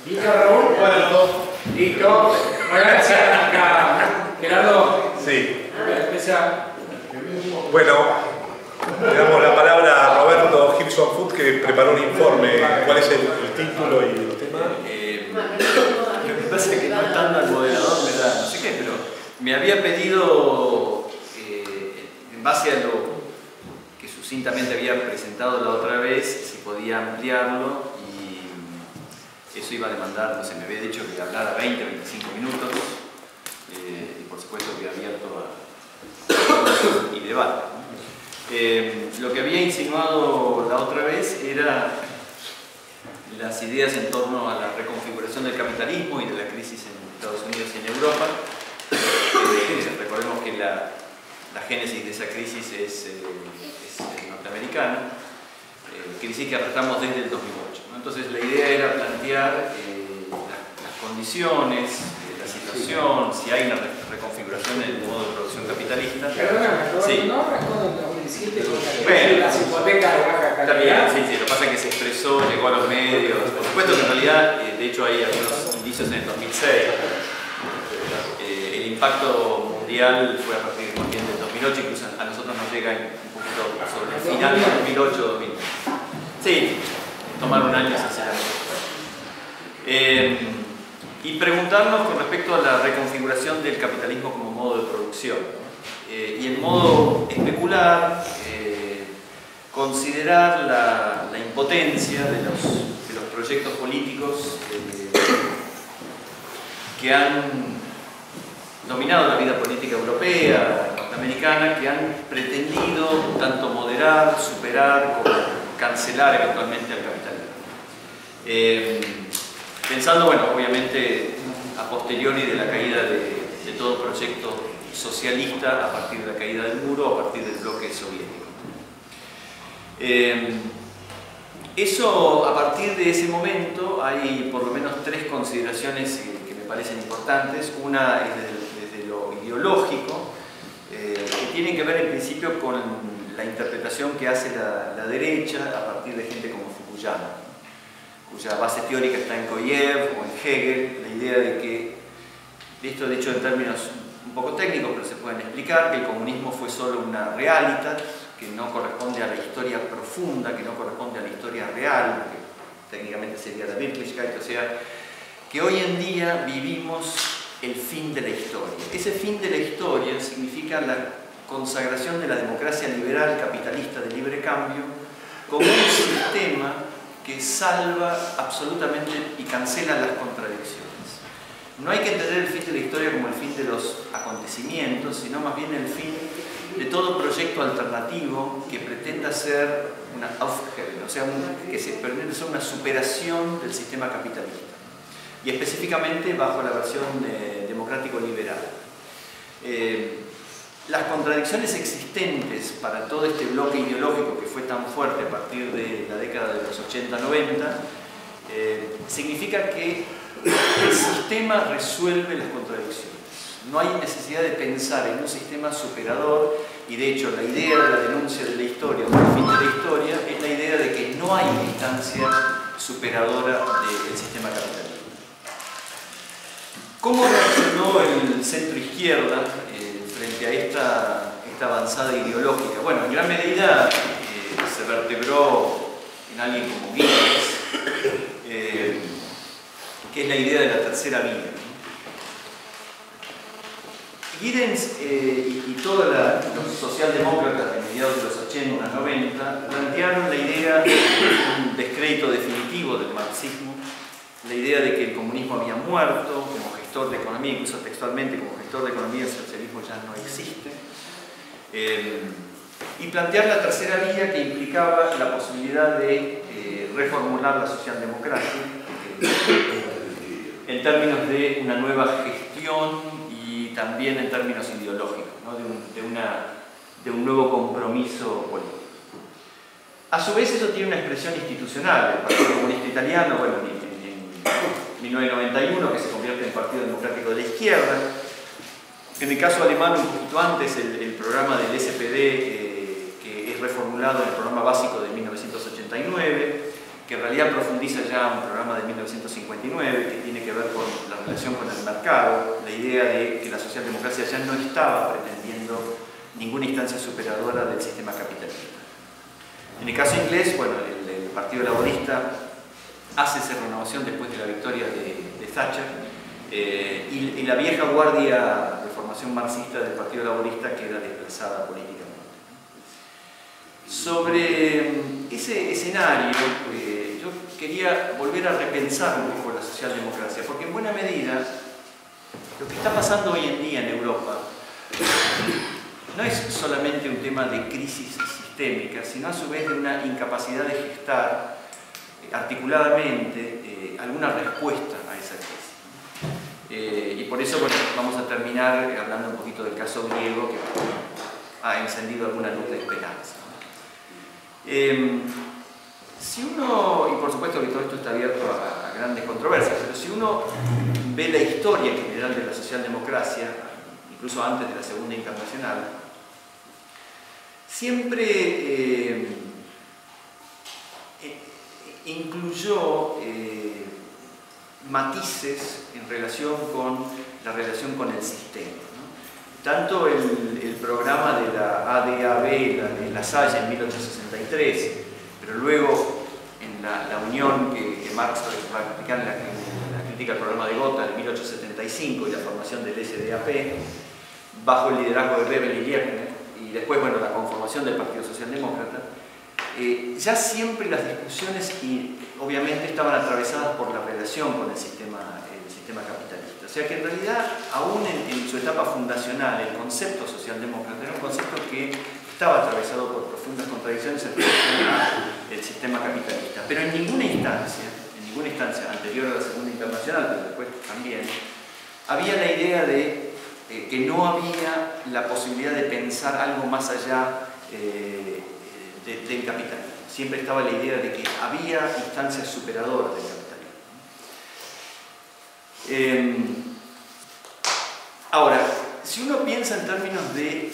¿Listo, Raúl? Bueno, listo. Gracias, Gerardo. sí. Empieza. Bueno, le damos la palabra a Roberto Gibson Food, que preparó un informe. ¿Cuál es el título y el tema? Lo que pasa es que no estando al moderador me da no sé qué, pero me había pedido, en base a lo que sucintamente había presentado la otra vez, si podía ampliarlo, y eso iba a demandar, no sé, me había dicho que hablara 20 o 25 minutos, y por supuesto que abierto a y debate. Lo que había insinuado la otra vez era las ideas en torno a la reconfiguración del capitalismo y de la crisis en Estados Unidos y en Europa. Recordemos que la génesis de esa crisis es norteamericana, crisis que arrastramos desde el 2008, ¿no? Entonces la idea era plantear las condiciones, la situación, si hay una reconfiguración del modo de producción capitalista. Perdóname, Roberto, sí. ¿no arrancó en el 2017 con la Bueno, las hipotecas de baja calidad? También, sí, lo que pasa es que se expresó, llegó a los medios. Por supuesto que en realidad, de hecho hay algunos indicios en el 2006. El impacto mundial fue a partir también del 2008, incluso a nosotros nos llega un poquito sobre el final del 2008-2009. Sí, tomaron años hacia y preguntarnos con respecto a la reconfiguración del capitalismo como modo de producción, ¿no? Y en modo especular, considerar la impotencia de los proyectos políticos que han dominado la vida política europea, norteamericana, que han pretendido tanto moderar, superar como cancelar eventualmente al capitalismo. Pensando, bueno, obviamente a posteriori de la caída de todo proyecto socialista a partir de la caída del muro, a partir del bloque soviético. Eso, a partir de ese momento, hay por lo menos tres consideraciones que me parecen importantes. Una es desde lo ideológico, que tienen que ver en principio con la interpretación que hace la derecha a partir de gente como Fukuyama, cuya base teórica está en Koyev o en Hegel, la idea de que, esto de hecho en términos un poco técnicos, pero se pueden explicar, que el comunismo fue solo una realitat, que no corresponde a la historia profunda, que no corresponde a la historia real, que técnicamente sería la Wirklichkeit, o sea, que hoy en día vivimos el fin de la historia. Ese fin de la historia significa la consagración de la democracia liberal capitalista de libre cambio como un sistema que salva absolutamente y cancela las contradicciones. No hay que entender el fin de la historia como el fin de los acontecimientos, sino más bien el fin de todo proyecto alternativo que pretenda ser una Aufhebung, o sea, que se pretende ser una superación del sistema capitalista, y específicamente bajo la versión democrático-liberal. Las contradicciones existentes para todo este bloque ideológico que fue tan fuerte a partir de la década de los 80-90 significa que el sistema resuelve las contradicciones. No hay necesidad de pensar en un sistema superador, y de hecho la idea de la denuncia de la historia o del fin de la historia es la idea de que no hay instancia superadora del sistema capitalista. ¿Cómo reaccionó el centro izquierda frente a esta avanzada ideológica? Bueno, en gran medida se vertebró en alguien como Giddens, que es la idea de la tercera vía. Giddens y todos los socialdemócratas de mediados de los 80, 90 plantearon la idea de un descrédito definitivo del marxismo, la idea de que el comunismo había muerto como gestor de economía, incluso textualmente como gestor de economía el socialismo ya no existe, y plantear la tercera vía que implicaba la posibilidad de reformular la socialdemocracia en términos de una nueva gestión y también en términos ideológicos, ¿no? de un nuevo compromiso político. A su vez eso tiene una expresión institucional. El Partido Comunista Italiano, bueno, en 1991, que se convierte en Partido Democrático de la Izquierda. En el caso alemán, un poquito antes, el programa del SPD, que es reformulado en el programa básico de 1989. que en realidad profundiza ya un programa de 1959 que tiene que ver con la relación con el mercado, la idea de que la socialdemocracia ya no estaba pretendiendo ninguna instancia superadora del sistema capitalista. En el caso inglés, bueno, el Partido Laborista hace esa renovación después de la victoria de Thatcher, y la vieja guardia de formación marxista del Partido Laborista queda desplazada políticamente. Sobre ese escenario, yo quería volver a repensar un poco la socialdemocracia, porque en buena medida lo que está pasando hoy en día en Europa no es solamente un tema de crisis sistémica, sino a su vez de una incapacidad de gestar articuladamente alguna respuesta a esa crisis. Y por eso, bueno, vamos a terminar hablando un poquito del caso griego, que ha encendido alguna luz de esperanza. Si uno, y por supuesto que todo esto está abierto a grandes controversias, pero si uno ve la historia en general de la socialdemocracia, incluso antes de la Segunda Internacional, siempre incluyó matices en relación con la relación con el sistema, ¿no? Tanto el programa de la ADAB, de La Salle en 1863, pero luego en la unión que Marx va a explicar en la crítica al programa de Gotha en 1875 y la formación del SDAP, bajo el liderazgo de Bebel y Liebknecht, y después, bueno, la conformación del Partido Socialdemócrata, ya siempre las discusiones obviamente estaban atravesadas por la relación con el sistema capitalista. O sea que en realidad, aún en su etapa fundacional, el concepto socialdemócrata era un concepto que estaba atravesado por profundas contradicciones en relación al sistema capitalista. Pero en ninguna instancia anterior a la Segunda Internacional, pero después también, había la idea de que no había la posibilidad de pensar algo más allá del capitalismo. Siempre estaba la idea de que había instancias superadoras del capitalismo. Ahora, si uno piensa en términos de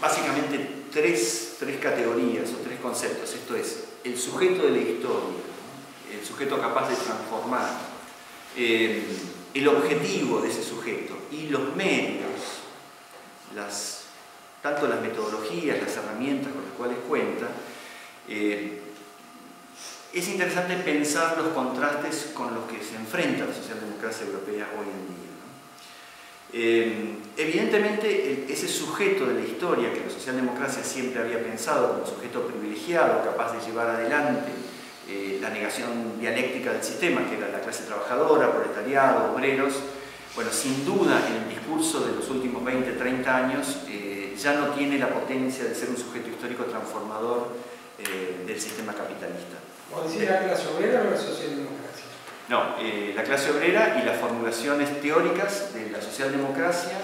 básicamente tres categorías o tres conceptos, esto es, el sujeto de la historia, el sujeto capaz de transformar, el objetivo de ese sujeto y los medios, tanto las metodologías, las herramientas con las cuales cuenta, es interesante pensar los contrastes con los que se enfrenta la socialdemocracia europea hoy en día, ¿no? Evidentemente, ese sujeto de la historia que la socialdemocracia siempre había pensado como sujeto privilegiado, capaz de llevar adelante la negación dialéctica del sistema, que era la clase trabajadora, proletariado, obreros, bueno, sin duda en el discurso de los últimos 20, 30 años ya no tiene la potencia de ser un sujeto histórico transformador del sistema capitalista. ¿O decir la clase obrera o la socialdemocracia? No, la clase obrera y las formulaciones teóricas de la socialdemocracia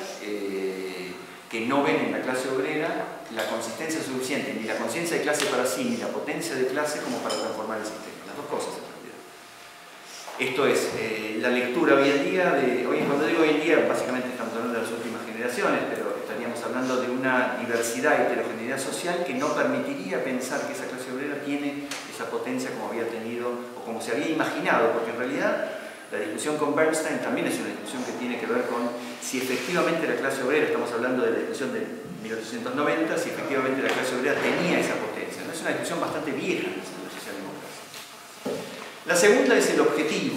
que no ven en la clase obrera la consistencia suficiente, ni la conciencia de clase para sí, ni la potencia de clase como para transformar el sistema. Las dos cosas en realidad. Esto es, la lectura hoy en día, cuando digo hoy en día, básicamente estamos hablando de las últimas generaciones, pero estaríamos hablando de una diversidad y heterogeneidad social que no permitiría pensar que esa clase obrera tiene esa potencia como había tenido o como se había imaginado, porque en realidad la discusión con Bernstein también es una discusión que tiene que ver con si efectivamente la clase obrera, estamos hablando de la discusión de 1890, si efectivamente la clase obrera tenía esa potencia, ¿no? Es una discusión bastante vieja en la socialdemocracia. La segunda es el objetivo.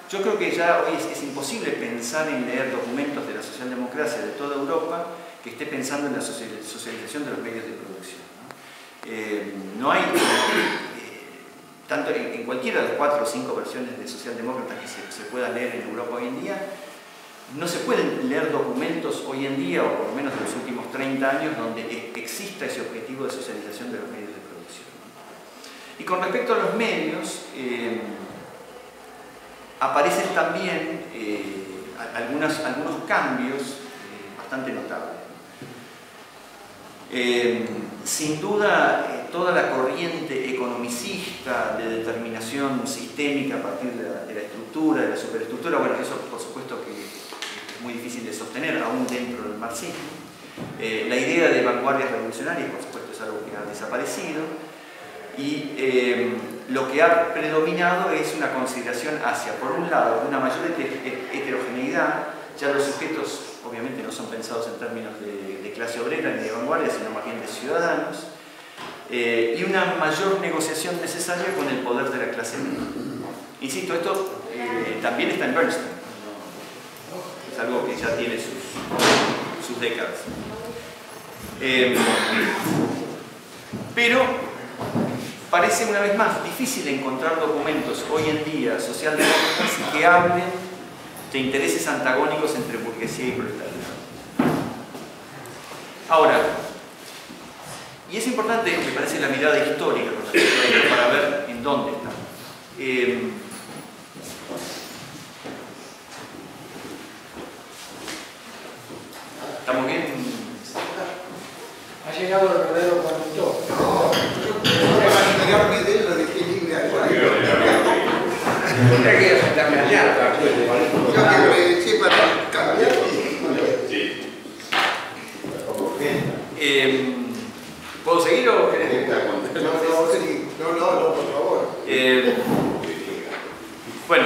Yo creo que ya hoy es imposible pensar en leer documentos de la socialdemocracia de toda Europa que esté pensando en la socialización de los medios de producción, ¿no? No hay, tanto en cualquiera de las 4 o 5 versiones de socialdemócratas que se pueda leer en Europa hoy en día, no se pueden leer documentos hoy en día, o por lo menos de los últimos 30 años, donde exista ese objetivo de socialización de los medios de producción, ¿no? Y con respecto a los medios, aparecen también algunos cambios bastante notables. Sin duda, toda la corriente economicista de determinación sistémica a partir de la estructura, de la superestructura, bueno, eso por supuesto que es muy difícil de sostener aún dentro del marxismo. La idea de vanguardias revolucionarias, por supuesto, es algo que ha desaparecido. y lo que ha predominado es una consideración hacia, por un lado, una mayor heterogeneidad. Ya los sujetos obviamente no son pensados en términos de clase obrera ni de vanguardia, sino más bien de ciudadanos, y una mayor negociación necesaria con el poder de la clase media. Insisto, esto también está en Bernstein, es algo que ya tiene sus décadas. Pero parece una vez más difícil encontrar documentos hoy en día socialdemócratas que hablen de intereses antagónicos entre burguesía y proletariado. Ahora, y es importante, me parece, la mirada histórica con respecto a esto para ver en dónde está. ¿Estamos bien? Ha llegado el verdadero conductor. No, yo me de él lo dejé libre al Usted quiere sentarme allá. yo que sepa cambiar. ¿Puedo seguir o querés? No, por favor. Bueno,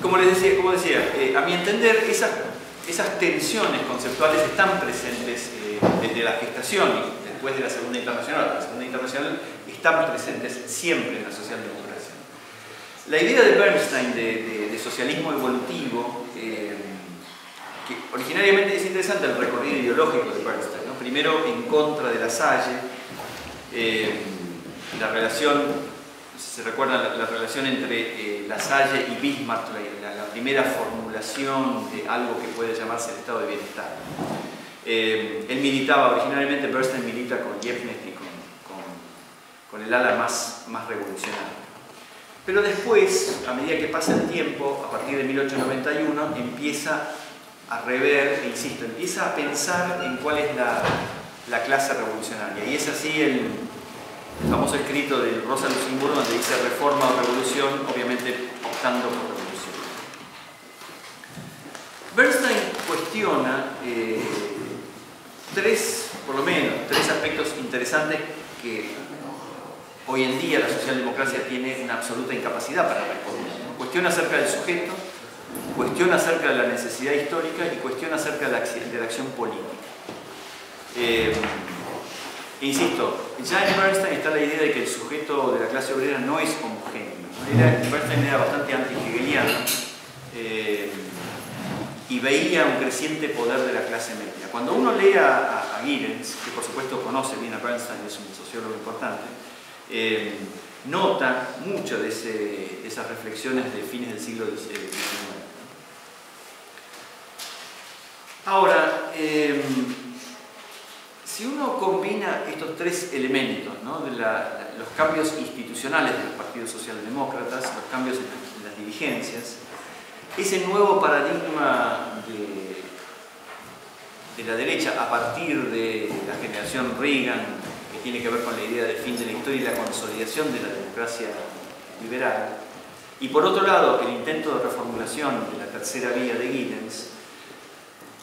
como decía, a mi entender, esas tensiones conceptuales están presentes desde la gestación y después de la Segunda Internacional. La Segunda Internacional están presentes siempre en la socialdemocracia. La idea de Bernstein de socialismo evolutivo, que originariamente es interesante el recorrido ideológico de Bernstein, ¿no? Primero en contra de La Salle, la relación, si se recuerdan, la relación entre La Salle y Bismarck, la primera formulación de algo que puede llamarse el estado de bienestar. Él militaba, originalmente Bernstein milita con Liebknecht y con el ala más revolucionaria. Pero después, a medida que pasa el tiempo, a partir de 1891, empieza a rever, insisto, empieza a pensar en cuál es la clase revolucionaria. Y es así el famoso escrito de Rosa Luxemburgo, donde dice reforma o revolución, obviamente optando por revolución. Bernstein cuestiona por lo menos tres aspectos interesantes que hoy en día la socialdemocracia tiene una absoluta incapacidad para responder, ¿no? Cuestiona acerca del sujeto, cuestiona acerca de la necesidad histórica y cuestiona acerca de la acción política. Insisto, ya en Bernstein está la idea de que el sujeto de la clase obrera no es homogéneo, ¿no? Bernstein era bastante anti-hegeliano y veía un creciente poder de la clase media. Cuando uno lee a Giddens, que por supuesto conoce bien a Bernstein, es un sociólogo importante, nota mucho de esas reflexiones de fines del siglo XIX. Ahora, si uno combina estos tres elementos, ¿no? De los cambios institucionales de los partidos socialdemócratas, los cambios en las dirigencias, ese nuevo paradigma de la derecha a partir de la generación Reagan, que tiene que ver con la idea del fin de la historia y la consolidación de la democracia liberal, y por otro lado el intento de reformulación de la tercera vía de Giddens,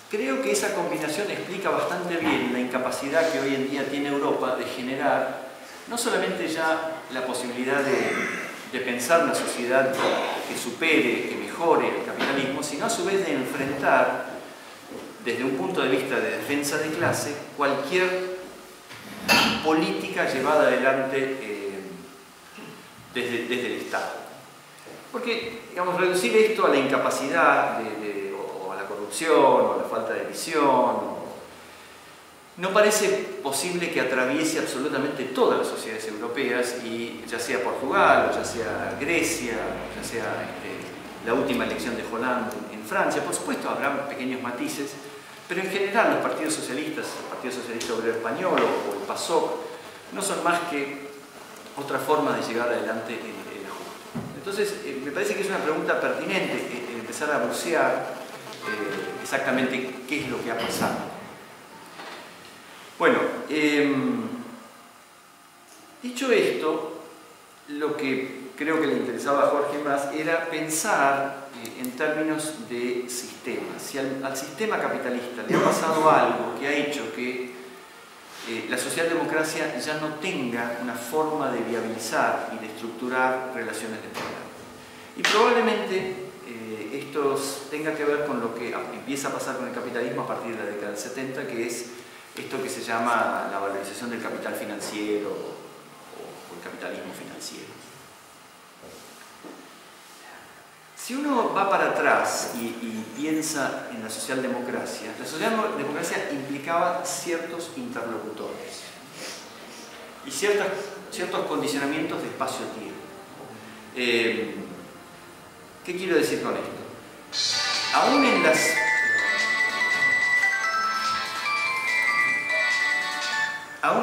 creo que esa combinación explica bastante bien la incapacidad que hoy en día tiene Europa de generar no solamente ya la posibilidad de pensar una sociedad que supere, que mejore el capitalismo, sino a su vez de enfrentar desde un punto de vista de defensa de clase cualquier política llevada adelante desde el Estado. Porque, digamos, reducir esto a la incapacidad o a la corrupción o a la falta de visión no parece posible que atraviese absolutamente todas las sociedades europeas, y ya sea Portugal, o ya sea Grecia, o ya sea la última elección de Hollande en Francia. Por supuesto habrá pequeños matices, pero en general los partidos socialistas, el Partido Socialista Obrero Español o el PASOK, no son más que otra forma de llegar adelante el ajuste. Entonces, me parece que es una pregunta pertinente empezar a bucear exactamente qué es lo que ha pasado. Bueno, dicho esto, lo que creo que le interesaba a Jorge más era pensar en términos de sistema. Si al sistema capitalista le ha pasado algo que ha hecho que la socialdemocracia ya no tenga una forma de viabilizar y de estructurar relaciones de poder. Y probablemente esto tenga que ver con lo que empieza a pasar con el capitalismo a partir de la década del 70, que es esto que se llama la valorización del capital financiero o el capitalismo financiero. Si uno va para atrás y piensa en la socialdemocracia implicaba ciertos interlocutores y ciertos condicionamientos de espacio-tiempo. ¿Qué quiero decir con esto? Aún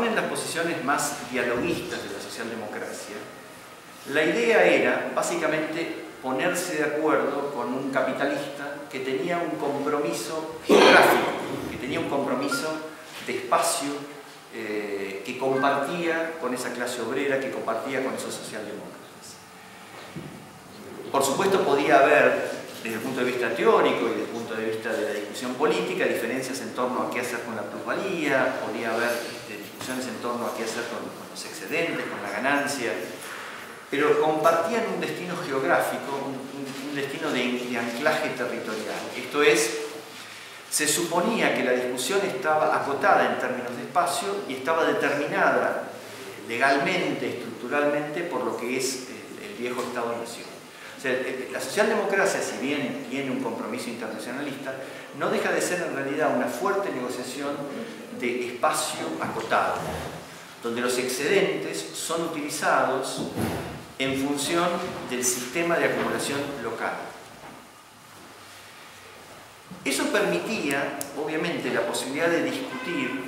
en las posiciones más dialoguistas de la socialdemocracia, la idea era básicamente ponerse de acuerdo con un capitalista que tenía un compromiso geográfico, que tenía un compromiso de espacio que compartía con esa clase obrera, que compartía con esos socialdemócratas. Por supuesto podía haber, desde el punto de vista teórico y desde el punto de vista de la discusión política, diferencias en torno a qué hacer con la plusvalía, podía haber discusiones en torno a qué hacer con los excedentes, con la ganancia, pero compartían un destino geográfico, un destino de anclaje territorial. Esto es, se suponía que la discusión estaba acotada en términos de espacio y estaba determinada legalmente, estructuralmente, por lo que es el viejo Estado-nación. O sea, la socialdemocracia, si bien tiene un compromiso internacionalista, no deja de ser en realidad una fuerte negociación de espacio acotado, donde los excedentes son utilizados en función del sistema de acumulación local. Eso permitía, obviamente, la posibilidad de discutir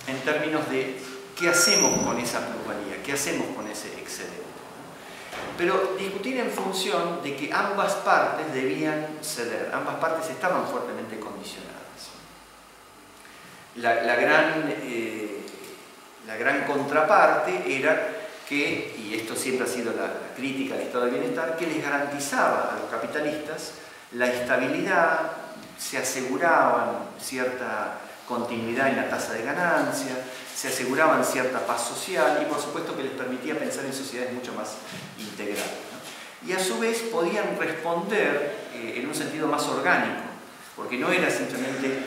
en términos de qué hacemos con esa plusvalía, qué hacemos con ese excedente. Pero discutir en función de que ambas partes debían ceder, ambas partes estaban fuertemente condicionadas. La gran contraparte era que, y esto siempre ha sido la crítica al estado de bienestar, que les garantizaba a los capitalistas la estabilidad, se aseguraban cierta continuidad en la tasa de ganancia, se aseguraban cierta paz social y por supuesto que les permitía pensar en sociedades mucho más integrales, ¿no? Y a su vez podían responder en un sentido más orgánico, porque no era simplemente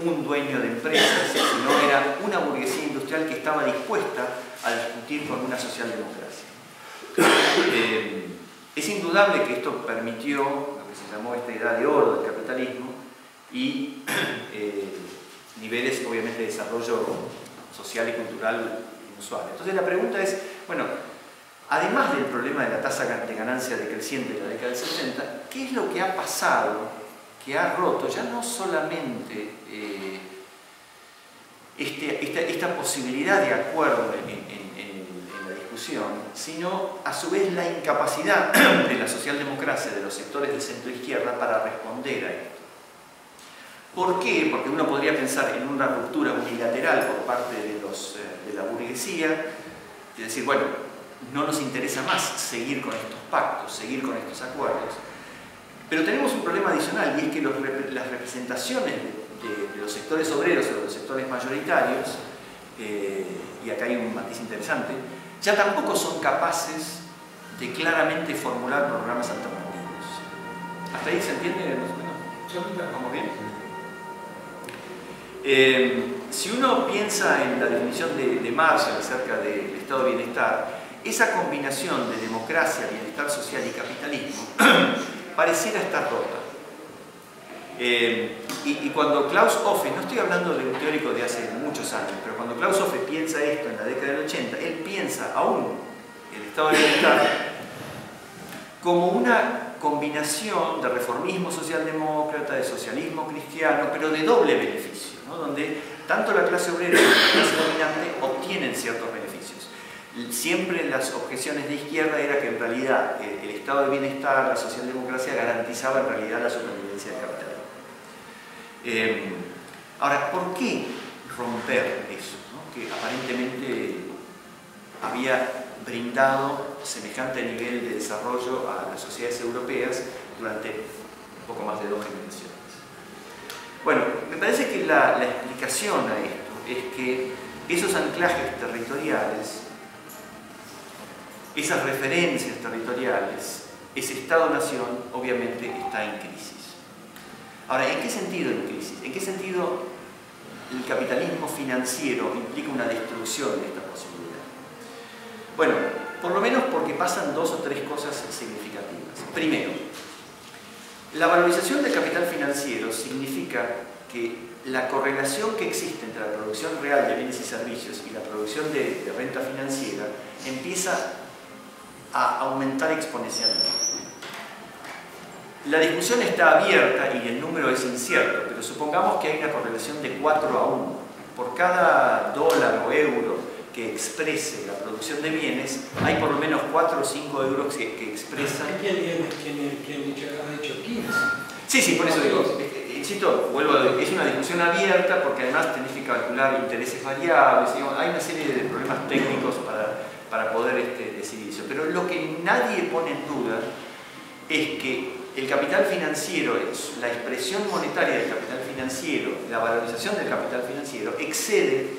un dueño de empresas, sino era una burguesía industrial que estaba dispuesta a discutir con una socialdemocracia. Es indudable que esto permitió lo que se llamó esta edad de oro del capitalismo y niveles obviamente de desarrollo social y cultural inusual. Entonces la pregunta es, bueno, además del problema de la tasa de ganancia decreciente de la década del 70, ¿qué es lo que ha pasado, que ha roto ya no solamente esta posibilidad de acuerdo en la discusión, sino a su vez la incapacidad de la socialdemocracia, de los sectores del centro-izquierda, para responder a esto? ¿Por qué? Porque uno podría pensar en una ruptura unilateral por parte de la burguesía y decir, bueno, no nos interesa más seguir con estos pactos, seguir con estos acuerdos. Pero tenemos un problema adicional, y es que las representaciones de los sectores obreros o de los sectores mayoritarios, y acá hay un matiz interesante, ya tampoco son capaces de claramente formular programas alternativos. ¿Hasta ahí se entiende? ¿Vamos bien? Si uno piensa en la definición de Marshall acerca del estado de bienestar, esa combinación de democracia, bienestar social y capitalismo pareciera estar rota. Y cuando Klaus Hofe, no estoy hablando de un teórico de hace muchos años, pero cuando Klaus Hofe piensa esto en la década del 80, él piensa aún el estado de bienestar como una combinación de reformismo socialdemócrata, de socialismo cristiano, pero de doble beneficio, ¿no? Donde tanto la clase obrera como la clase dominante obtienen ciertos beneficios. Siempre las objeciones de izquierda era que en realidad el estado de bienestar, la socialdemocracia garantizaba en realidad la supervivencia del capitalismo. Ahora, ¿por qué romper eso, ¿no? Que aparentemente había brindado semejante nivel de desarrollo a las sociedades europeas durante un poco más de 2 generaciones? Bueno, me parece que la explicación a esto es que esos anclajes territoriales, esas referencias territoriales, ese Estado-Nación, obviamente está en crisis. Ahora, ¿en qué sentido en crisis? ¿En qué sentido el capitalismo financiero implica una destrucción de esta posibilidad? Bueno, por lo menos porque pasan dos o tres cosas significativas. Primero, la valorización del capital financiero significa que la correlación que existe entre la producción real de bienes y servicios y la producción de renta financiera empieza a aumentar exponencialmente. La discusión está abierta y el número es incierto, pero supongamos que hay una correlación de 4:1. Por cada dólar o euro que exprese la producción de bienes, hay por lo menos 4 o 5 euros que expresan... ¿Quién ha dicho 15? Sí, por eso digo, insisto, es una discusión abierta porque además tenés que calcular intereses variables, digamos, hay una serie de problemas técnicos para poder decidir eso. Pero lo que nadie pone en duda es que el capital financiero, la expresión monetaria del capital financiero, la valorización del capital financiero, excede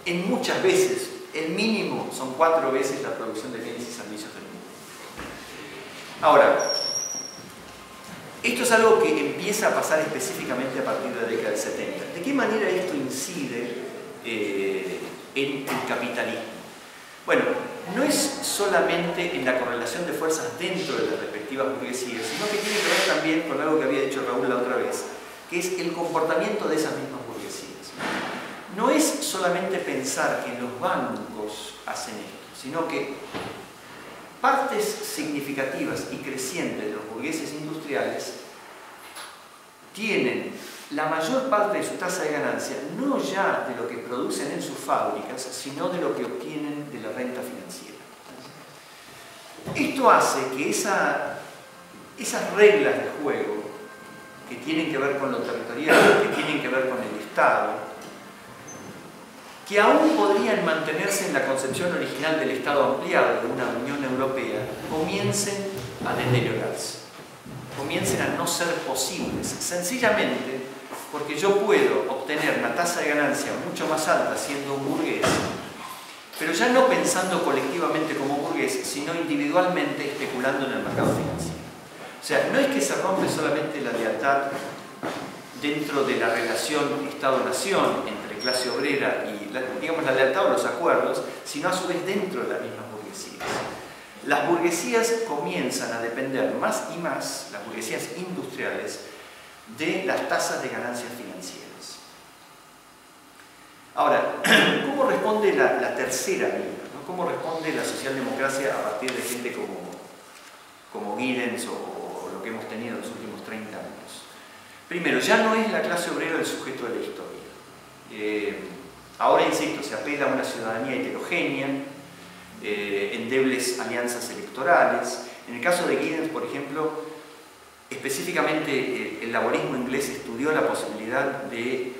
en muchas veces, el mínimo son 4 veces la producción de bienes y servicios del mundo. Ahora, esto es algo que empieza a pasar específicamente a partir de la década del 70. ¿De qué manera esto incide en el capitalismo? Bueno, no es solamente en la correlación de fuerzas dentro de las respectivas burguesías, sino que tiene que ver también con algo que había dicho Raúl la otra vez, que es el comportamiento de esas mismas burguesías. No es solamente pensar que los bancos hacen esto, sino que partes significativas y crecientes de los burgueses industriales tienen la mayor parte de su tasa de ganancia no ya de lo que producen en sus fábricas, sino de lo que obtienen de la renta financiera. Esto hace que esas reglas de juego que tienen que ver con lo territorial, que tienen que ver con el Estado, que aún podrían mantenerse en la concepción original del Estado ampliado de una Unión Europea, comiencen a deteriorarse, comiencen a no ser posibles, sencillamente porque yo puedo obtener una tasa de ganancia mucho más alta siendo un burgués, pero ya no pensando colectivamente como burgués, sino individualmente especulando en el mercado financiero. O sea, no es que se rompe solamente la lealtad dentro de la relación Estado-Nación entre clase obrera y, digamos, la lealtad o los acuerdos, sino a su vez dentro de las mismas burguesías. Las burguesías comienzan a depender más y más, las burguesías industriales, de las tasas de ganancias financieras. Ahora, ¿cómo responde la tercera vía? ¿No? ¿Cómo responde la socialdemocracia a partir de gente como Giddens o lo que hemos tenido en los últimos 30 años? Primero, ya no es la clase obrera el sujeto de la historia. Ahora, insisto, se apela a una ciudadanía heterogénea, endebles alianzas electorales. En el caso de Giddens, por ejemplo, específicamente el laborismo inglés estudió la posibilidad de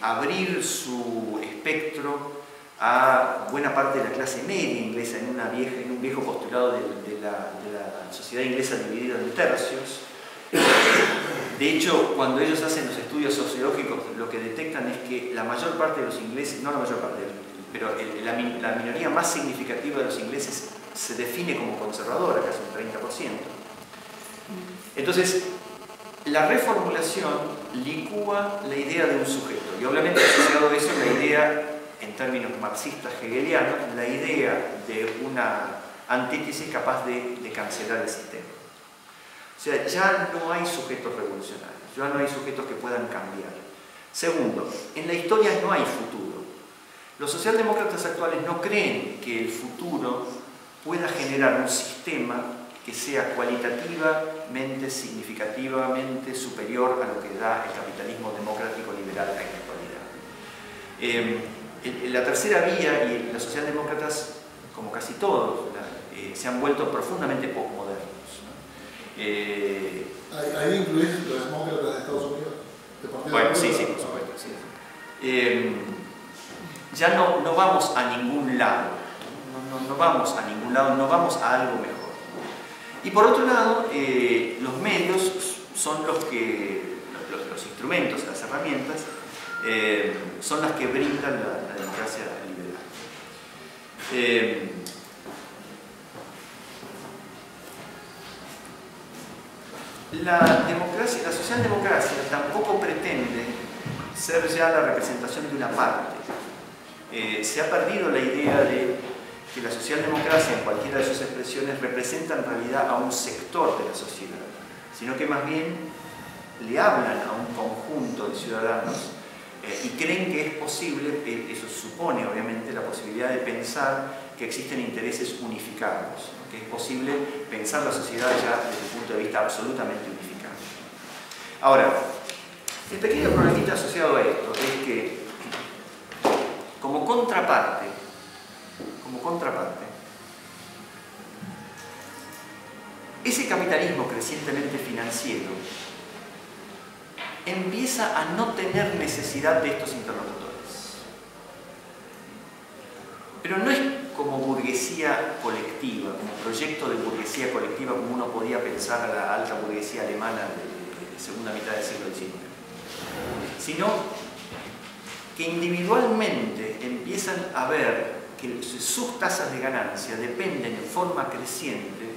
abrir su espectro a buena parte de la clase media inglesa en un viejo postulado de la sociedad inglesa dividida en tercios. De hecho, cuando ellos hacen los estudios sociológicos, lo que detectan es que la mayor parte de los ingleses, no la mayor parte, pero la minoría más significativa de los ingleses se define como conservadora, casi un 30%. Entonces, la reformulación licúa la idea de un sujeto, y obviamente asociado a eso la idea, en términos marxistas hegelianos, la idea de una antítesis capaz de cancelar el sistema. O sea, ya no hay sujetos revolucionarios, ya no hay sujetos que puedan cambiar. Segundo, en la historia no hay futuro. Los socialdemócratas actuales no creen que el futuro pueda generar un sistema que sea cualitativamente, significativamente superior a lo que da el capitalismo democrático liberal en la actualidad. La tercera vía, y los socialdemócratas, como casi todos, se han vuelto profundamente postmodernos. ¿Ahí incluís los demócratas de Estados Unidos? Bueno, sí, por supuesto. Sí. Ya no vamos a ningún lado, no vamos a ningún lado, no vamos a algo mejor. Y por otro lado, los medios son los instrumentos, las herramientas son las que brindan la democracia liberal. La socialdemocracia tampoco pretende ser ya la representación de una parte. Se ha perdido la idea de que la socialdemocracia, en cualquiera de sus expresiones, representa en realidad a un sector de la sociedad, sino que más bien le hablan a un conjunto de ciudadanos y creen que es posible, eso supone obviamente la posibilidad de pensar que existen intereses unificados, ¿no? Que es posible pensar la sociedad ya desde el punto de vista absolutamente unificado. Ahora, el pequeño problemita asociado a esto es que como contraparte, ese capitalismo crecientemente financiero empieza a no tener necesidad de estos interlocutores. Pero no es como burguesía colectiva, como proyecto de burguesía colectiva como uno podía pensar a la alta burguesía alemana de segunda mitad del siglo XIX, sino que individualmente empiezan a ver que sus tasas de ganancia dependen en forma creciente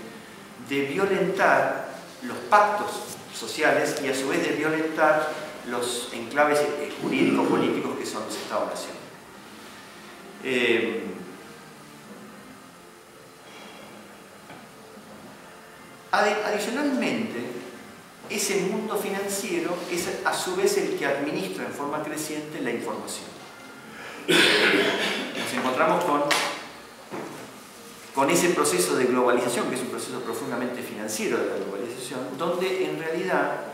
de violentar los pactos sociales y a su vez de violentar los enclaves jurídico-políticos que son los Estados-nación. Adicionalmente, ese mundo financiero es a su vez el que administra en forma creciente la información. Nos encontramos con ese proceso de globalización, que es un proceso profundamente financiero de la globalización, donde en realidad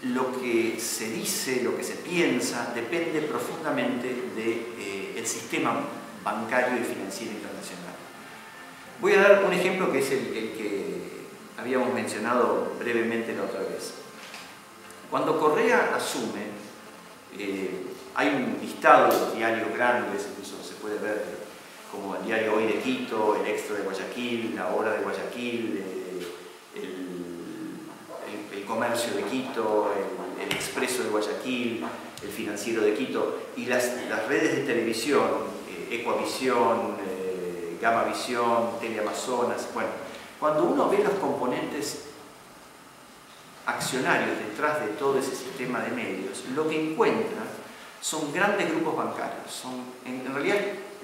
lo que se dice, lo que se piensa, depende profundamente del sistema bancario y financiero internacional. Voy a dar un ejemplo que es el que habíamos mencionado brevemente la otra vez. Cuando Correa asume, hay un listado de los diarios grandes, incluso se puede ver como el Diario Hoy de Quito, el Extra de Guayaquil, La Hora de Guayaquil, el Comercio de Quito, el Expreso de Guayaquil, el Financiero de Quito, y las redes de televisión, Ecuavisión, Gamavisión, Teleamazonas. Bueno, cuando uno ve los componentes accionarios detrás de todo ese sistema de medios, lo que encuentra son grandes grupos bancarios. En realidad,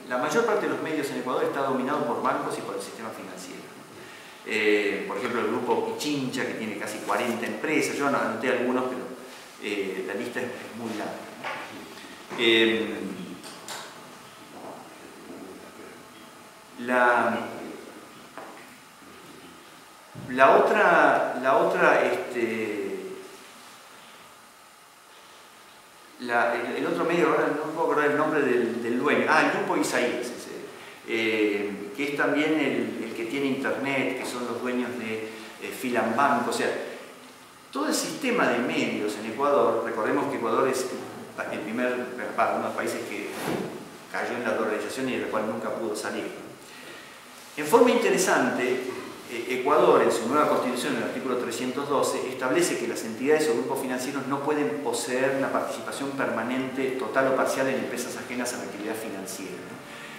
la mayor parte de los medios en Ecuador está dominado por bancos y por el sistema financiero. Por ejemplo, el grupo Pichincha, que tiene casi 40 empresas. Yo anoté algunos, pero la lista es muy larga. El otro medio, ahora no puedo acordar el nombre del dueño, el grupo Isaías, que es también el que tiene internet, que son los dueños de Filambanco. O sea, todo el sistema de medios en Ecuador, recordemos que Ecuador es uno de los países que cayó en la dolarización y del cual nunca pudo salir. En forma interesante, Ecuador, en su nueva constitución, en el artículo 312, establece que las entidades o grupos financieros no pueden poseer una participación permanente, total o parcial en empresas ajenas a la actividad financiera.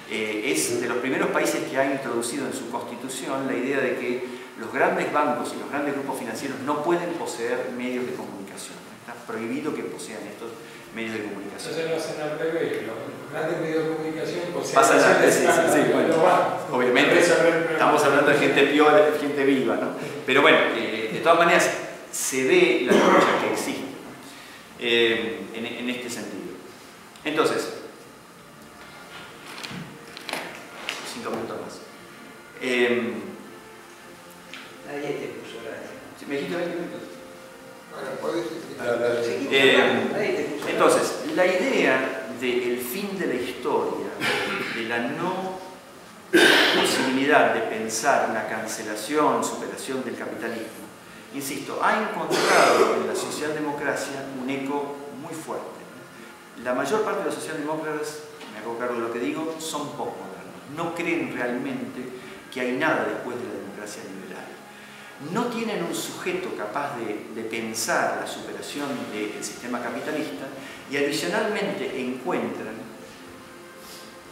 Es de los primeros países que ha introducido en su constitución la idea de que los grandes bancos y los grandes grupos financieros no pueden poseer medios de comunicación. Está prohibido que posean estos medios de comunicación. Entonces lo hacen al revés, los grandes medios de comunicación pasan bueno, obviamente estamos hablando de gente piola, de gente viva, ¿no? Pero bueno, de todas maneras se ve la lucha que existe en este sentido. Entonces, 5 minutos más. Nadie te puso gracias. ¿Sí, me dijiste 20 minutos? Ahora puedes entonces, la idea del fin de la historia, de la no posibilidad de pensar una cancelación, superación del capitalismo, insisto, ha encontrado en la socialdemocracia un eco muy fuerte. La mayor parte de los socialdemócratas, me hago cargo de lo que digo, son postmodernos. No creen realmente que hay nada después de la democracia liberal. no tienen un sujeto capaz de pensar la superación del sistema capitalista y adicionalmente encuentran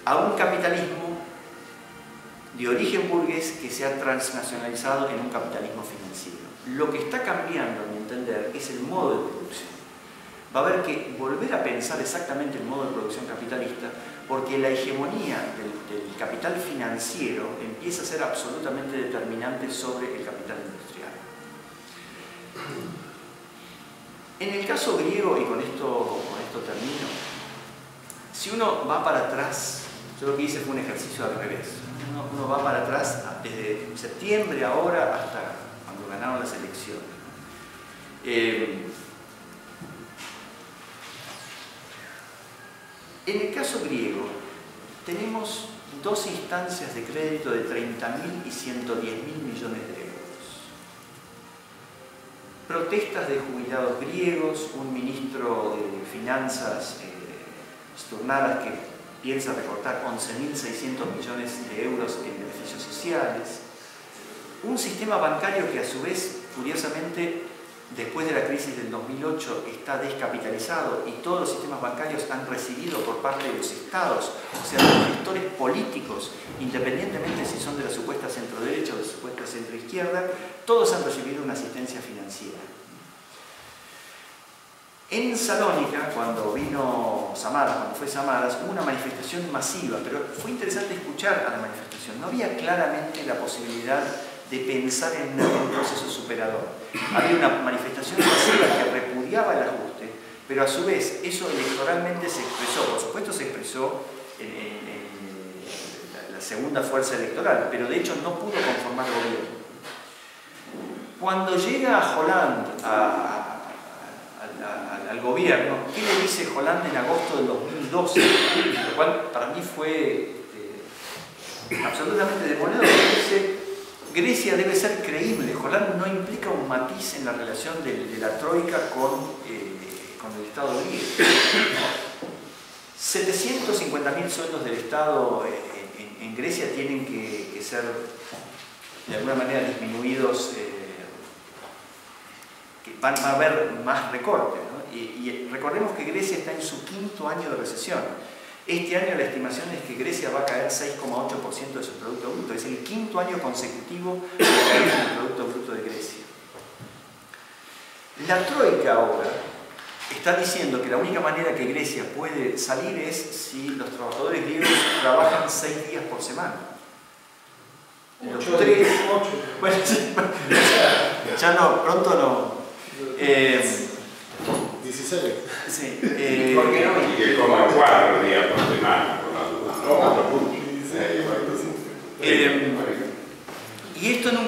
a un capitalismo de origen burgués que se ha transnacionalizado en un capitalismo financiero. Lo que está cambiando, a mi entender, es el modo de producción. Va a haber que volver a pensar exactamente el modo de producción capitalista, porque la hegemonía del capital financiero empieza a ser absolutamente determinante sobre el capital industrial. En el caso griego, y con esto termino, si uno va para atrás, yo lo que hice fue un ejercicio al revés. Uno va para atrás desde septiembre ahora hasta cuando ganaron las elecciones. En el caso griego, tenemos dos instancias de crédito de 30.000 y 110.000 millones de euros. Protestas de jubilados griegos, un ministro de finanzas, Stournaras, que piensa recortar 11.600 millones de euros en beneficios sociales. Un sistema bancario que a su vez, curiosamente, después de la crisis del 2008 está descapitalizado y todos los sistemas bancarios han recibido por parte de los estados, o sea, los gestores políticos, independientemente si son de la supuesta centro-derecha o de la supuesta centro-izquierda, todos han recibido una asistencia financiera. En Salónica, cuando vino Samaras, cuando fue Samaras, hubo una manifestación masiva, pero fue interesante escuchar a la manifestación. No había claramente la posibilidad de pensar en un proceso superador. Había una manifestación masiva que repudiaba el ajuste, pero a su vez eso electoralmente se expresó. Por supuesto se expresó en la segunda fuerza electoral, pero de hecho no pudo conformar gobierno. Cuando llega Hollande al gobierno, ¿qué le dice Hollande en agosto del 2012? Lo cual para mí fue absolutamente demoledor. Dice: Grecia debe ser creíble. Hollande no implica un matiz en la relación de la troika con el Estado griego. 750.000 sueldos del Estado en Grecia tienen que ser de alguna manera disminuidos, que van a haber más recortes, ¿no? Y recordemos que Grecia está en su 5º año de recesión. Este año la estimación es que Grecia va a caer 6,8% de su Producto Bruto. Es el 5º año consecutivo de caída del Producto Bruto de Grecia. La troika ahora está diciendo que la única manera que Grecia puede salir es si los trabajadores griegos trabajan 6 días por semana. Los 3, bueno, ya no, pronto no. 16. Sí, ¿Por qué no? Y que coma 4 días por semana, por la duda. Y esto en un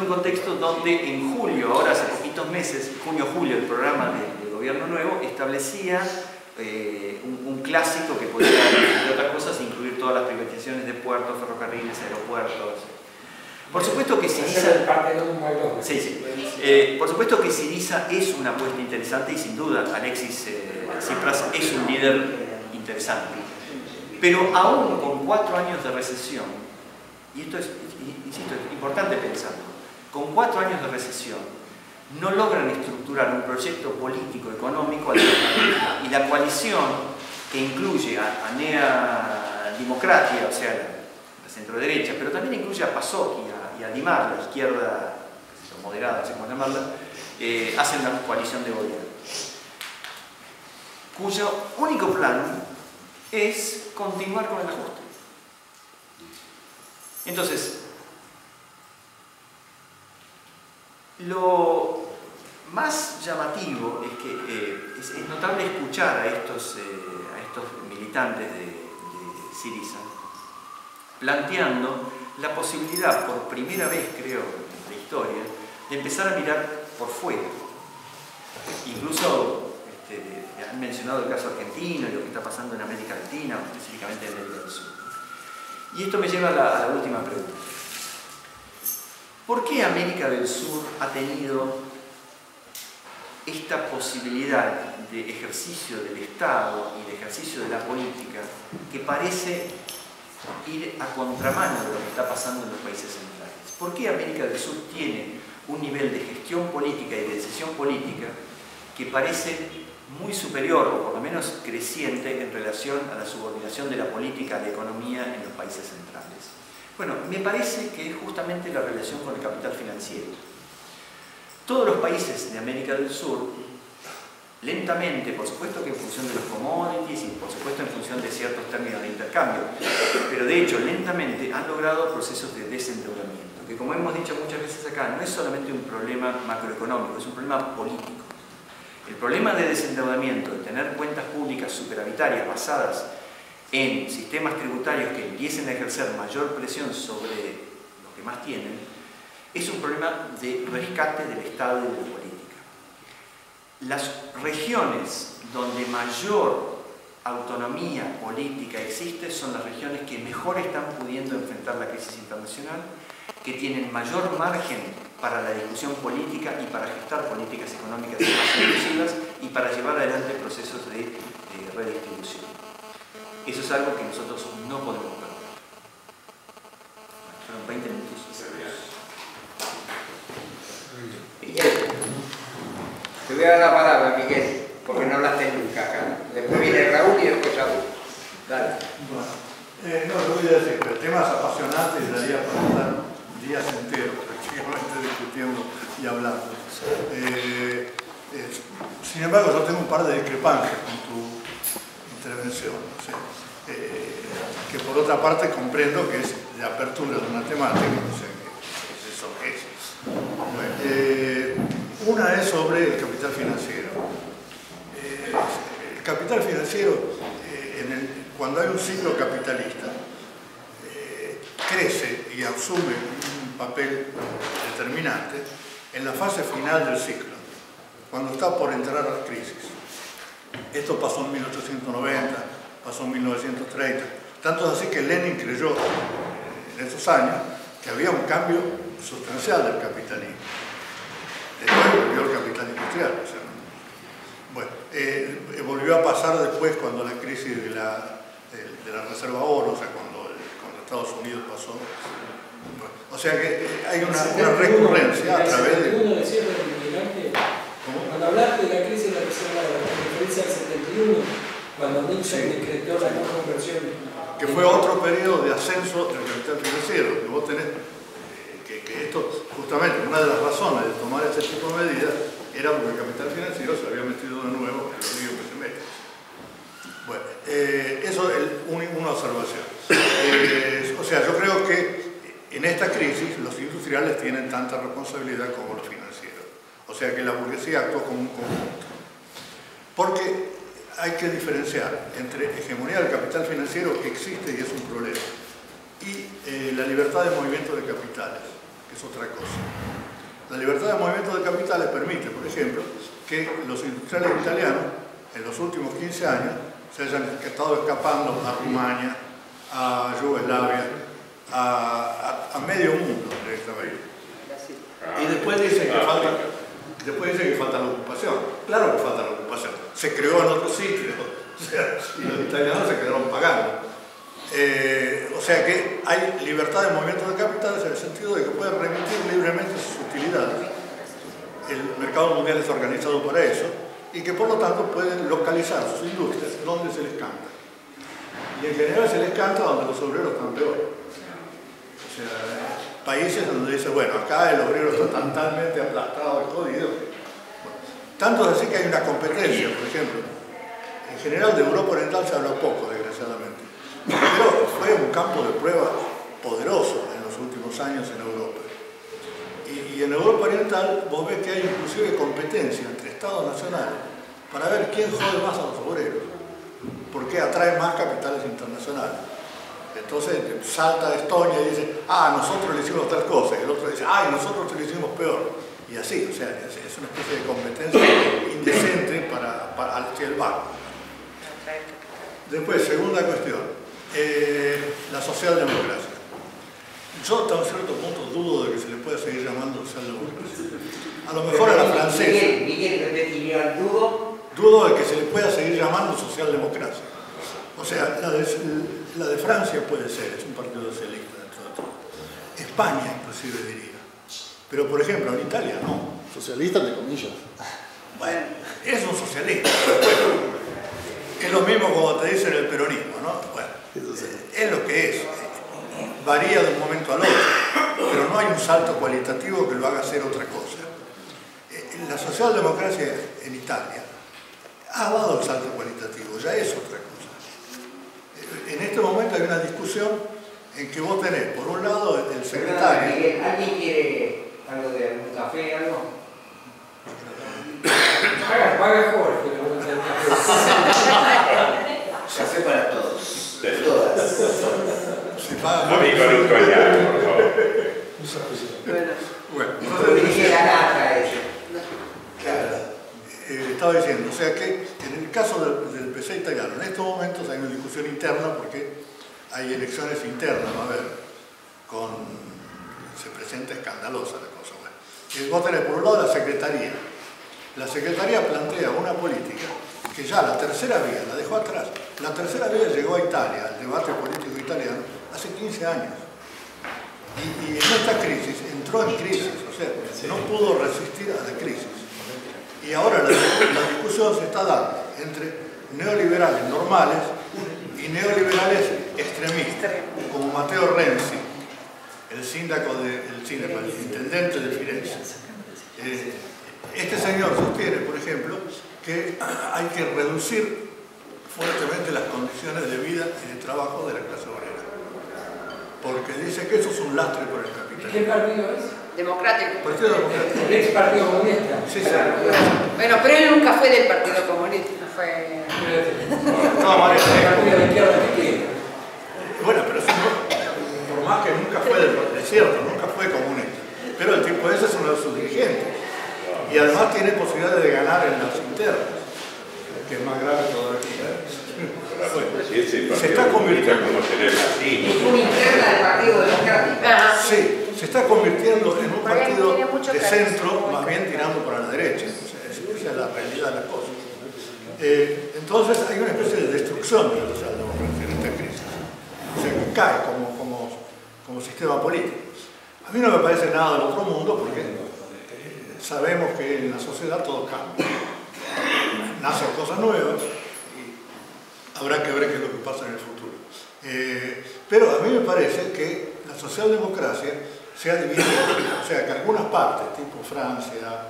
contexto donde en julio, ahora hace poquitos meses, junio-julio, el programa del gobierno nuevo establecía un clásico que podía, entre otras cosas, incluir todas las privatizaciones de puertos, ferrocarriles, aeropuertos. Por supuesto que Syriza, por supuesto que Syriza es una apuesta interesante y sin duda Alexis Tsipras es un líder interesante. Pero aún con 4 años de recesión, y esto es, insisto, es importante pensarlo, con 4 años de recesión no logran estructurar un proyecto político, económico alternativo. Y la coalición que incluye a Nea Dimokratia, o sea, la centro-derecha, pero también incluye a PASOK y a Dimar, la izquierda moderada, no sé cómo llamarla, hacen una coalición de gobierno, cuyo único plan es continuar con el ajuste. Entonces, lo más llamativo es que es notable escuchar a estos militantes de Syriza planteando la posibilidad, por primera vez creo en la historia, de empezar a mirar por fuera. Incluso han mencionado el caso argentino y lo que está pasando en América Latina, específicamente en América del Sur. Y esto me lleva a la última pregunta. ¿Por qué América del Sur ha tenido esta posibilidad de ejercicio del Estado y de ejercicio de la política que parece ir a contramano de lo que está pasando en los países centrales? ¿Por qué América del Sur tiene un nivel de gestión política y de decisión política que parece muy superior, o por lo menos creciente, en relación a la subordinación de la política a la economía en los países centrales? Bueno, me parece que es justamente la relación con el capital financiero. Todos los países de América del Sur, lentamente, por supuesto que en función de los commodities y por supuesto en función de ciertos términos de intercambio, pero de hecho lentamente han logrado procesos de desendeudamiento, que como hemos dicho muchas veces acá, no es solamente un problema macroeconómico, es un problema político. El problema de desendeudamiento, de tener cuentas públicas superavitarias basadas en sistemas tributarios que empiecen a ejercer mayor presión sobre los que más tienen, es un problema de rescate del Estado y de la política. Las regiones donde mayor autonomía política existe son las regiones que mejor están pudiendo enfrentar la crisis internacional, que tienen mayor margen para la discusión política y para gestar políticas económicas más inclusivas y para llevar adelante procesos de redistribución. Eso es algo que nosotros no podemos perder. Fueron 20 minutos. Miguel, te voy a dar la palabra, Miguel, porque no hablaste nunca acá. Después viene Raúl y después Raúl. Dale. Bueno, no, lo voy a decir, el tema es apasionante y daría para estar días enteros prácticamente discutiendo y hablando. Sin embargo, yo tengo un par de discrepancias con tu intervención. O sea, que por otra parte comprendo que es de apertura de una temática, no sé qué es eso que es. Bueno, una es sobre el capital financiero. El capital financiero, cuando hay un ciclo capitalista, crece y asume un papel determinante en la fase final del ciclo, cuando está por entrar a la crisis. Esto pasó en 1890, pasó en 1930, tanto es así que Lenin creyó en esos años que había un cambio sustancial del capitalismo. Después volvió el capital industrial. O sea, bueno, volvió a pasar después cuando la crisis de la reserva oro, o sea, cuando Estados Unidos pasó. Bueno, o sea que hay una recurrencia a través de... Cuando hablaste de la crisis de la reserva oro, la referencia al 71, cuando Nixon decretó la no conversión. Que fue otro periodo de ascenso del capital financiero, que vos tenés, que esto, justamente, una de las razones de tomar ese tipo de medidas era porque el capital financiero se había metido de nuevo en los líos que se mete. Bueno, eso es una observación. O sea, yo creo que en esta crisis los industriales tienen tanta responsabilidad como los financieros. O sea que la burguesía actuó como un conjunto. Porque hay que diferenciar entre hegemonía del capital financiero, que existe y es un problema, y la libertad de movimiento de capitales, que es otra cosa. La libertad de movimiento de capitales permite, por ejemplo, que los industriales italianos en los últimos 15 años se hayan estado escapando a Rumania, a Yugoslavia, a medio mundo de esta país. Y después dicen que falta la ocupación. Claro que falta la ocupación. Se creó en otros sitios, o sea, y los italianos se quedaron pagando. O sea que hay libertad de movimiento de capitales en el sentido de que pueden remitir libremente sus utilidades. El mercado mundial es organizado para eso y que por lo tanto pueden localizar sus industrias donde se les canta. Y en general se les canta donde los obreros están peor. O sea, países donde dice, bueno, acá el obrero está totalmente aplastado y jodido. Bueno, tanto es así que hay una competencia, por ejemplo. En general de Europa Oriental se habla poco, desgraciadamente. Pero fue un campo de prueba poderoso en los últimos años en Europa. Y en Europa Oriental vos ves que hay inclusive competencia entre Estados nacionales para ver quién jode más a los obreros, porque atrae más capitales internacionales. Entonces salta Estonia y dice, ah, nosotros le hicimos tal cosa, y el otro dice, ah, y nosotros le hicimos peor. Y así, o sea, es una especie de competencia indecente hacia el banco. Después, segunda cuestión, la socialdemocracia. Yo hasta un cierto punto dudo de que se le pueda seguir llamando socialdemocracia. A lo mejor a la francesa. Miguel, repetiría, dudo de que se le pueda seguir llamando socialdemocracia. O sea, la de Francia puede ser, es un partido socialista dentro de todo. España inclusive diría. Pero por ejemplo en Italia no. Socialista entre comillas. Bueno, es un socialista. Es lo mismo como te dicen el peronismo, ¿no? Bueno, es lo que es. Varía de un momento al otro, pero no hay un salto cualitativo que lo haga hacer otra cosa. La socialdemocracia en Italia ha dado el salto cualitativo, ya es otra cosa. En este momento hay una discusión en que vos tenés, por un lado, el secretario... Miguel, ¿alguien quiere algo de algún café, algo? Paga Jorge, Café para todos. Todas. Se paga A mí con un coñac, por favor. Bueno, Pero dije la lata eso. estaba diciendo, o sea que en el caso del PC italiano, en estos momentos hay una discusión interna porque hay elecciones internas, va a haber, se presenta escandalosa la cosa. Bueno, vos tenés por un lado la Secretaría. La Secretaría plantea una política que ya la tercera vía la dejó atrás. La tercera vía llegó a Italia, al debate político italiano, hace 15 años. Y en esta crisis, entró en crisis, o sea, no pudo resistir a la crisis. Y ahora la discusión se está dando entre neoliberales normales y neoliberales extremistas, como Matteo Renzi, el intendente de Firenze. Este señor sostiene, por ejemplo, que hay que reducir fuertemente las condiciones de vida y de trabajo de la clase obrera, porque dice que eso es un lastre por el capitalismo. ¿Qué partido es? Democrático. Partido Democrático. El ex Partido Comunista. Sí, sí. Bueno, pero él nunca fue del Partido Comunista, fue... No, María, El partido de la izquierda que quiere. bueno, pero eso no, por más que nunca fue es cierto, nunca fue comunista, pero el tipo ese es uno de sus dirigentes y además tiene posibilidades de ganar en las internas, que es más grave todavía. Se está convirtiendo como tener así. Es una interna del Partido Democrático. Ajá. sí, se está convirtiendo en un Porque partido tiene mucho de carisma. centro, más bien tirando para la derecha. O sea, esa es la realidad de las cosas. Entonces hay una especie de destrucción de la socialdemocracia en esta crisis. O sea, que cae como sistema político. A mí no me parece nada del otro mundo porque sabemos que en la sociedad todo cambia. Nacen cosas nuevas y habrá que ver qué es lo que pasa en el futuro. Pero a mí me parece que la socialdemocracia se ha dividido, o sea que algunas partes, tipo Francia,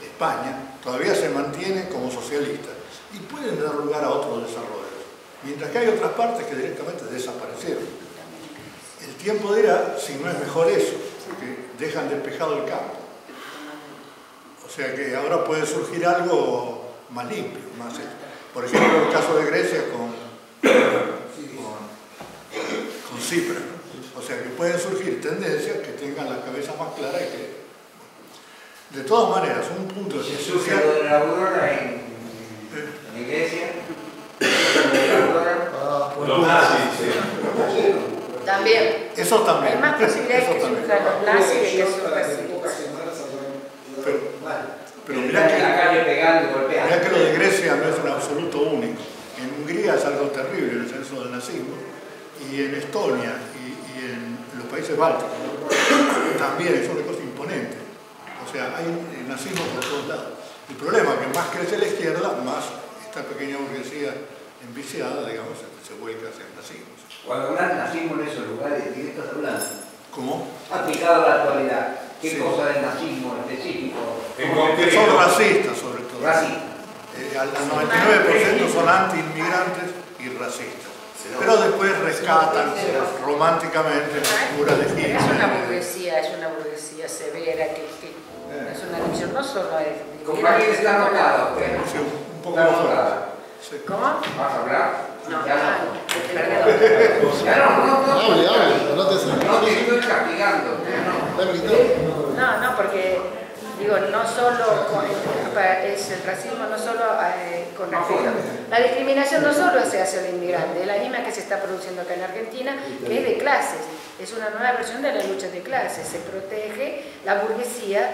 España, todavía se mantienen como socialistas y pueden dar lugar a otros desarrollos, mientras que hay otras partes que directamente desaparecieron. El tiempo dirá si no es mejor eso, porque dejan despejado el campo. O sea que ahora puede surgir algo más limpio, más... Por ejemplo, el caso de Grecia con Cipras, ¿no? O sea que pueden surgir tendencias que tengan la cabeza más clara y que... De todas maneras, un punto Se surge esencial... lo de la aurora en Grecia. También. Eso también. Hay más posibilidades que surjan los nazis de que surjan. Pero Está en la calle pegando y mirá golpeando. que lo de Grecia no es un absoluto único. En Hungría es algo terrible el censo del nazismo, y en Estonia y en los países bálticos, ¿no? También es una cosa imponente. O sea, hay nazismo por todos lados. El problema es que más crece la izquierda, más esta pequeña burguesía enviciada, digamos, se vuelca hacia el nazismo. Cuando hablas nazismo en esos lugares, ¿de qué estás hablando? ¿Cómo? Aplicado a la actualidad. ¿Qué Sí. cosa del nazismo específico? Que son racistas, sobre todo. Racista. Al 99% son anti-inmigrantes y racistas. Pero después rescatan románticamente la figura de Hitler. Es una burguesía severa que es una división no solo de... Compañía está anotada, usted. Sí, un poco Está más anotada. Sí. ¿Cómo? ¿Vas a hablar? No, Ya ah, no. Ya no. Hable, anótese. No te estoy castigando. Dame quitado. no, porque digo, no solo es el racismo, no solo con respecto. La discriminación no solo se hace al inmigrante, es la misma que se está produciendo acá en Argentina, que es de clases. Es una nueva versión de la lucha de clases. Se protege, la burguesía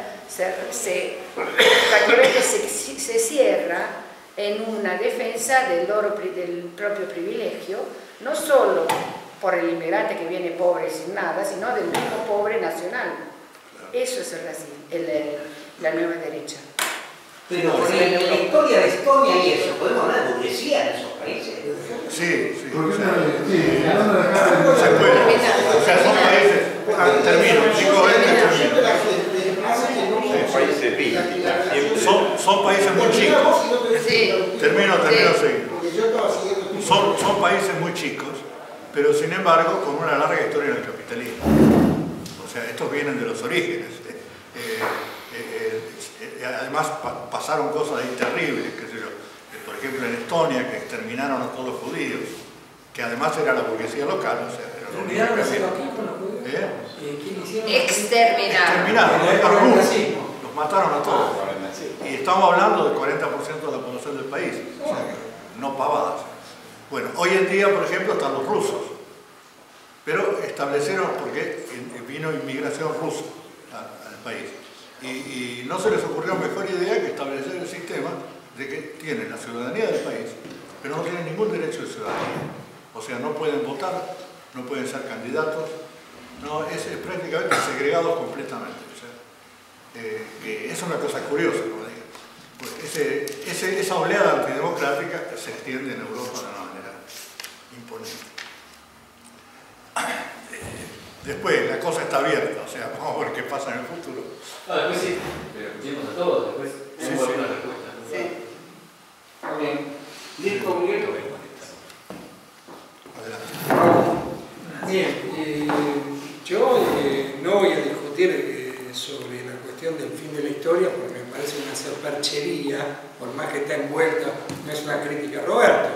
prácticamente se cierra en una defensa del propio privilegio, no solo por el inmigrante que viene pobre sin nada, sino del mismo pobre nacional. Eso es el racismo, la nueva derecha. Pero con la historia de Estonia y eso, ¿podemos hablar de burguesía en esos países? Sí. Se puede. O sea, son países. Termino, chicos, Países víctimas. Son países muy chicos. Sí. Termino seguido. Son países muy chicos, pero sin embargo con una larga historia del capitalismo. O sea, estos vienen de los orígenes. Además pasaron cosas ahí terribles, qué sé yo. Por ejemplo en Estonia, que exterminaron a todos los judíos, que además era la burguesía local, o sea, era lo único que hacían. ¿Quién hicieron? Exterminaron. Los mataron a todos. Y estamos hablando del 40% de la población del país, o sea, no pavadas. Bueno, hoy en día, por ejemplo, están los rusos, pero establecieron, porque vino inmigración rusa al país, y no se les ocurrió mejor idea que establecer el sistema de que tienen la ciudadanía del país, pero no tienen ningún derecho de ciudadanía. O sea, no pueden votar, no pueden ser candidatos, no, es prácticamente segregados completamente. O sea, que es una cosa curiosa, como digo. Pues esa oleada antidemocrática se extiende en Europa de una manera imponente. Después, la cosa está abierta, o sea, vamos a ver qué pasa en el futuro. Después sí, pero escuchemos a todos, después tenemos alguna respuesta. Bien, yo no voy a discutir sobre la cuestión del fin de la historia porque me parece una superchería, por más que está envuelta, no es una crítica a Roberto.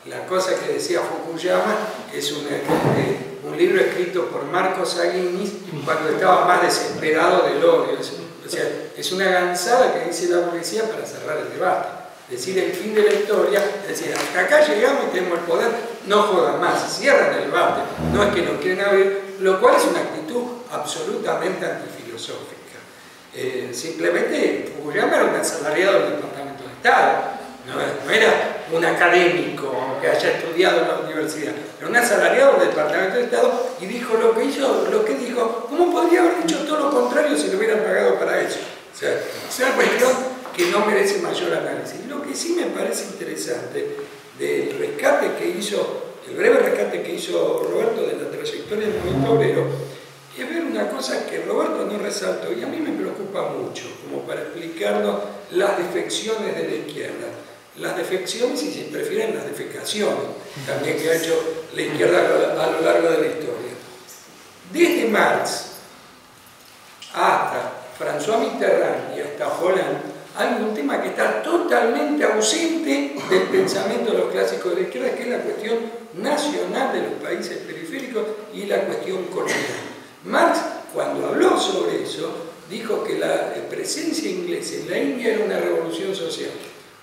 La cosa que decía Fukuyama es un libro escrito por Marco Saguinis cuando estaba más desesperado del odio. O sea, es una gansada que dice la burguesía para cerrar el debate. Decir el fin de la historia, decir hasta acá llegamos y tenemos el poder, no jodan más, cierran el debate, no es que no quieren abrir, lo cual es una actitud absolutamente antifilosófica. Simplemente Fukuyama era un asalariado del Departamento de Estado, no era un académico que haya estudiado en la universidad, era un asalariado del Departamento de Estado y dijo lo que dijo, ¿cómo podría haber dicho todo lo contrario si lo hubieran pagado para eso? O sea, es una cuestión que no merece mayor análisis. Lo que sí me parece interesante del rescate que hizo, el breve rescate que hizo Roberto de la trayectoria del movimiento obrero, es ver una cosa que Roberto no resaltó y a mí me preocupa mucho, como para explicarnos las defecciones de la izquierda. Las defecciones, y si prefieren, las defecaciones, también que ha hecho la izquierda a lo largo de la historia. Desde Marx hasta François Mitterrand y hasta Hollande, hay un tema que está totalmente ausente del pensamiento de los clásicos de la izquierda, que es la cuestión nacional de los países periféricos y la cuestión colonial. Marx, cuando habló sobre eso, dijo que la presencia inglesa en la India era una revolución social.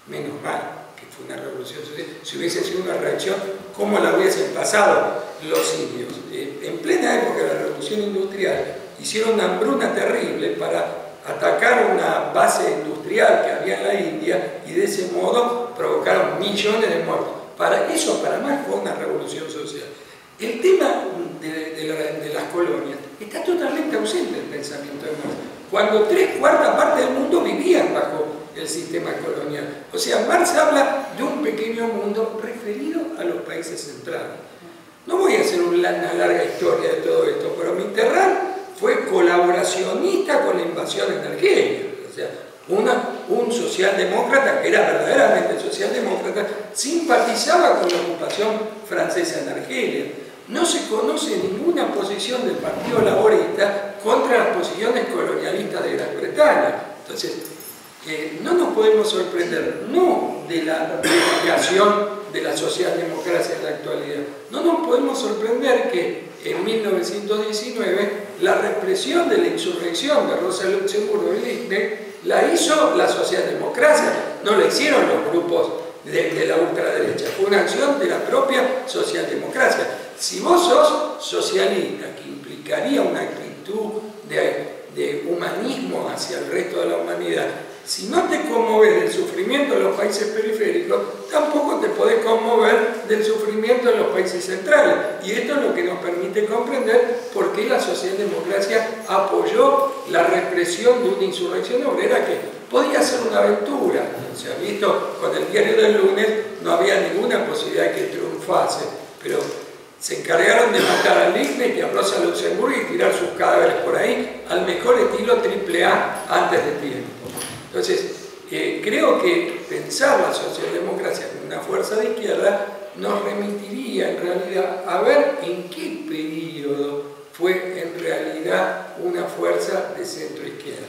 Menos mal que fue una revolución social. Si hubiese sido una reacción, ¿cómo la hubiesen pasado los indios? En plena época de la revolución industrial, hicieron una hambruna terrible para atacaron una base industrial que había en la India y de ese modo provocaron millones de muertos. Para Marx fue una revolución social. El tema de las colonias está totalmente ausente del pensamiento de Marx, cuando 3/4 partes del mundo vivían bajo el sistema colonial. O sea, Marx habla de un pequeño mundo referido a los países centrales. No voy a hacer una larga historia de todo esto, pero Mitterrand fue colaboracionista con la invasión en Argelia. O sea, un socialdemócrata que era verdaderamente socialdemócrata, simpatizaba con la ocupación francesa en Argelia. No se conoce ninguna posición del Partido Laborista contra las posiciones colonialistas de Gran Bretaña. Entonces, no nos podemos sorprender, no de la dedicación de la socialdemocracia en la actualidad, no nos podemos sorprender que en 1919 la represión de la insurrección de Rosa Luxemburgo y Liebknecht la hizo la socialdemocracia, no la hicieron los grupos de la ultraderecha, fue una acción de la propia socialdemocracia. Si vos sos socialista, que implicaría una actitud de humanismo hacia el resto de la humanidad, si no te conmoves del sufrimiento de los países periféricos, tampoco te podés conmover del sufrimiento de los países centrales. Y esto es lo que nos permite comprender por qué la socialdemocracia apoyó la represión de una insurrección obrera que podía ser una aventura. Se ha visto con el diario del lunes, no había ninguna posibilidad de que triunfase, pero se encargaron de matar a Liebknecht y a Rosa Luxemburgo y tirar sus cadáveres por ahí al mejor estilo AAA antes de tiempo. Entonces, creo que pensar la socialdemocracia como una fuerza de izquierda nos remitiría en realidad a ver en qué periodo fue en realidad una fuerza de centro-izquierda.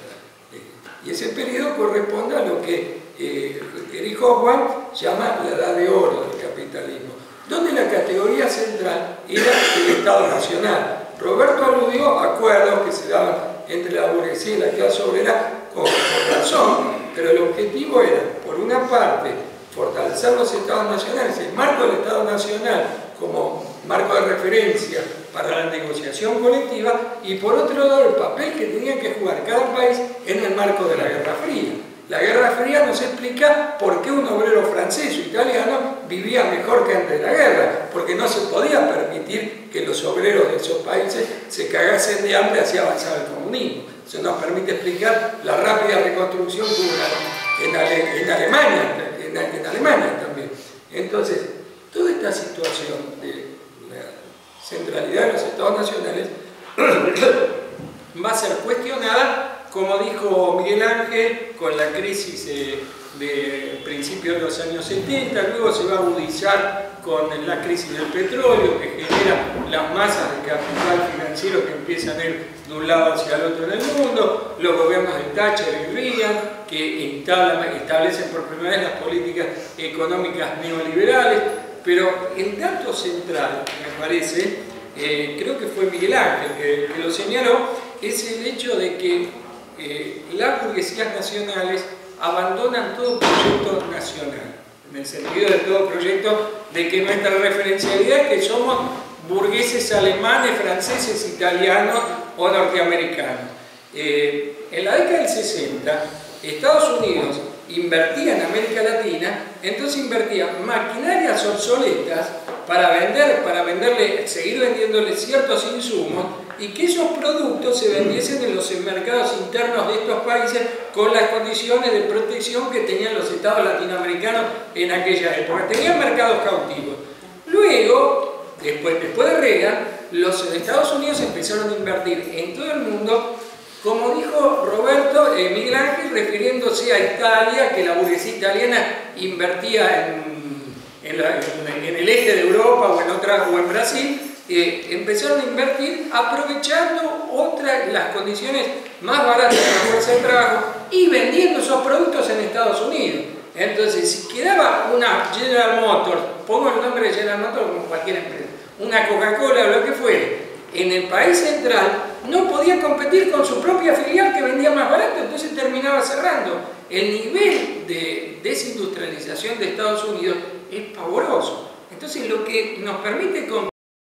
Y ese periodo corresponde a lo que Eric Hobsbawm llama la edad de oro del capitalismo, donde la categoría central era el Estado Nacional. Roberto aludió a acuerdos que se daban entre la burguesía y la clase obrera con razón, pero el objetivo era, por una parte, fortalecer los Estados nacionales, el marco del Estado Nacional como marco de referencia para la negociación colectiva, y por otro lado el papel que tenía que jugar cada país en el marco de la Guerra Fría. La Guerra Fría nos explica por qué un obrero francés o italiano vivía mejor que antes de la guerra, porque no se podía permitir que los obreros de esos países se cagasen de hambre así avanzaba el comunismo. Eso nos permite explicar la rápida reconstrucción que hubo en Alemania también. Entonces, toda esta situación de la centralidad de los Estados nacionales va a ser cuestionada, como dijo Miguel Ángel, con la crisis de principios de los años 70, luego se va a agudizar con la crisis del petróleo, que genera las masas de capital financiero que empiezan a ir de un lado hacia el otro en el mundo, los gobiernos de Thatcher y Reagan, que establecen por primera vez las políticas económicas neoliberales, pero el dato central, me parece, creo que fue Miguel Ángel que lo señaló, es el hecho de que las burguesías nacionales abandonan todo proyecto nacional, en el sentido de todo proyecto de que nuestra referencialidad es que somos burgueses alemanes, franceses, italianos o norteamericanos. En la década del 60, Estados Unidos invertía en América Latina, entonces invertía maquinarias obsoletas para seguir vendiéndole ciertos insumos y que esos productos se vendiesen en los mercados internos de estos países con las condiciones de protección que tenían los estados latinoamericanos en aquella época. Tenían mercados cautivos. Luego, después de Reagan, los Estados Unidos empezaron a invertir en todo el mundo, como dijo Roberto, Miguel Ángel, refiriéndose a Italia, que la burguesía italiana invertía en el este de Europa o en Brasil. Empezaron a invertir aprovechando las condiciones más baratas de la fuerza de trabajo y vendiendo esos productos en Estados Unidos. Entonces, si quedaba una General Motors, pongo el nombre de General Motors como cualquier empresa, una Coca-Cola o lo que fuere, en el país central no podía competir con su propia filial que vendía más barato, entonces terminaba cerrando. El nivel de desindustrialización de Estados Unidos es pavoroso. Entonces, lo que nos permite comprender